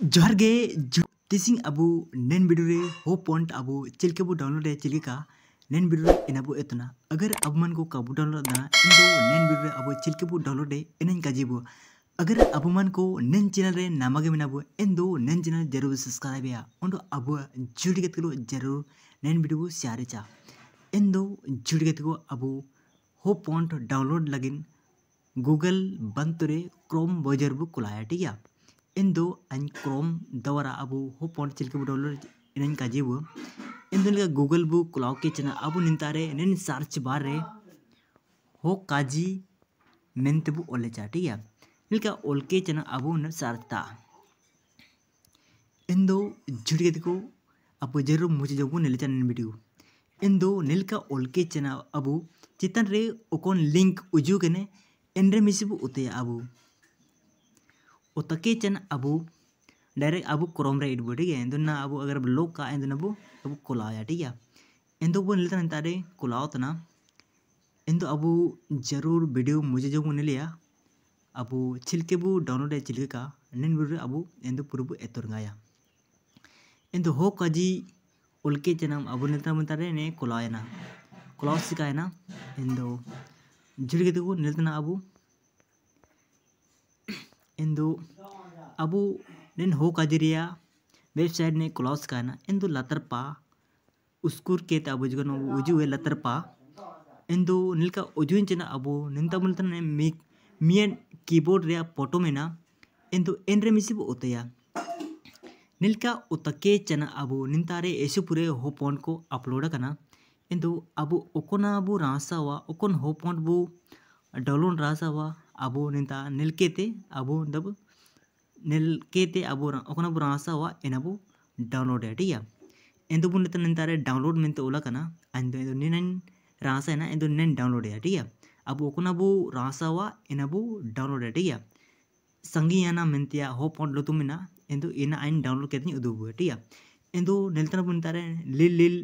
जोहार गे तिसिंग अबु नेन वीडियो रे हो पॉइंट अबु चिलके बु डाउनलोड रे चिलका नेन वीडियो रे इनाबु एतना अगर अब मन को काबू डाउनलोड दाना इंदो नेन वीडियो रे अबु चिलके बु डाउनलोड रे इनन काजीबु अगर अब मन को नेन चैनल रे नामागे मिनाबु इंदो नेन चैनल जरूर सब्सक्राइब या उंडो अबु जुड़ी गतलो जरूर नेन वीडियो बु शेयर चा इंदो जुड़ी गतको अबु हो पॉइंट डाउनलोड लगिन गूगल बंतरे क्रोम ब्राउजर बु खुलाया ठीक है इंदो अन क्रोम द्वारा अबु हो पॉइंट चिलके बु डाउनलोड इनन काजीबु इंदो लिका गूगल बु खुलाओ के चना अबु निंतारे नेन सर्च बार रे हो काजी मेंते बु ओले चा ठीक है लिका ओल के चना अबु न सर्च ता इंदो जुड़ी गतको अबु जरूर मुझे जबु नेले चन वीडियो इंदो निलका ओल के चना अबु चितन रे ओकोन लिंक उजू कने एनरे मिसिबु उते अबु उतके चन अबु डायरेक्ट अबु क्रोम रे इडबु ठीक है इंदो ना अबु अगर लोग का इंदो नबु अबु कोलाया ठीक है इंदो बु निलता नतारे कोलाओ तना इंदो अबु जरूर वीडियो मुझे जो निलिया अबु चिलके बु डाउनलोड चिलके का नेन वीडियो अबु इंदो पुरबु एतोरगाया इंदो हो काजी उल्के चनम अबु निलता नतारे ने कोलाया ना कोलाओ सिकाया ना इंदो जुड़ी गतको निलतना अबु इंदो अबु नेन हो काजिरिया वेबसाइट ने क्लोज काना इंदो लतर पा उसकुर के अबु जगन उजु लतर पा इंदो निलका उजुन चना अबु निंता मुलतन ने मियन कीबोर्ड रे फोटो में ना इंदो एनरे मिसिब उतया निलका उतके चना अबु निंतारे ऐसे पूरे हो पॉइंट को अपलोड करना इंदो अबु ओकोना अबु रासावा ओकोन हो पॉइंट बु डाउनलोड रासावा अबु निंता निलकेते अबु दब निलकेते अबु ओकोना अबु रासावा एनाबु डाउनलोड है ठीक है इंदो बु निंतारे डाउनलोड मेंते ओला कना इंदो निनन रासा है ना इंदो निनन डाउनलोड है ठीक है अबु ओकोना अबु रासावा एनाबु डाउनलोड है ठीक है संगीयाना मेंतिया हो पॉइंट लतु मिना इंदो इना आइन डाउनलोड केतनी उदुबु ठीक है इंदो निलतना बु निंतारे लिल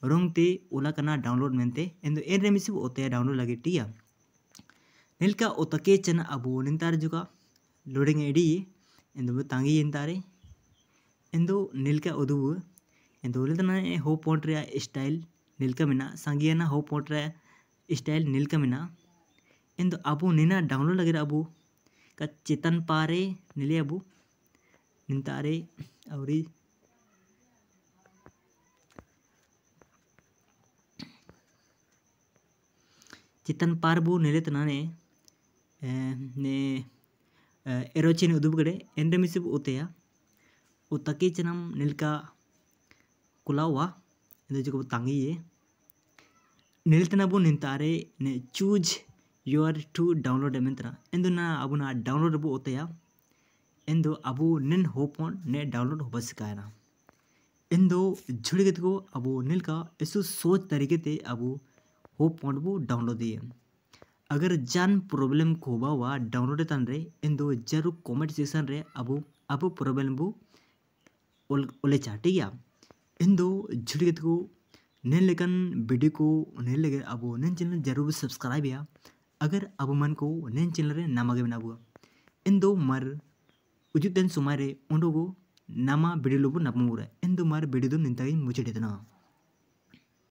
रोंगते ओला कना डाउनलोड मेंते इंदो एन रेमिसिब ओते डाउनलोड लगे ठीक है निलका ओतके चना अबु निंतारे जुका लोडिंग एडी इंदो तांगी इंतारे इंदो निलका उदुबु इंदो निलतना हो पॉइंट रे स्टाइल निलका मिना संगीना हो पॉइंट रे स्टाइल निलका मिना इंदो अबु निना डाउनलोड लगे अबु का चेतन पारे निले अबु निंतारे औरी चितन पारबु निलेतना ने एरोचिन उदुब गड़े एंडमिसिब उतेया उतके चनम निलका कुलावा जो तांगी ये निलतना बु निंतारे ने चूज योर टू डाउनलोड एमेंतना इंदो ना अबु ना डाउनलोड बु उतेया इंदो अबु निन होपन ने डाउनलोड होबसकायना इंदो झुड़ी गतको अबु निलका ऐसो सोच तरीके ते अबु हो पॉइंट बु डाउनलोड दिए अगर जान प्रॉब्लम को बावा डाउनलोड तन रे इंदो जरूर कमेंट सेक्शन रे अबु प्रॉब्लम बु ओले चाटी या इंदो झुड़ी को नेन लेकन वीडियो को नेन लगे अबु नेन चैनल जरूर सब्सक्राइब या अगर अबु मन को नेन चैनल रे नामागे बनाबु इंदो मर उजुतेन सुमारे उंडोगो नामा वीडियो लोबु नपमुरे इंदो मर वीडियो दो निंतागी मुझे देना।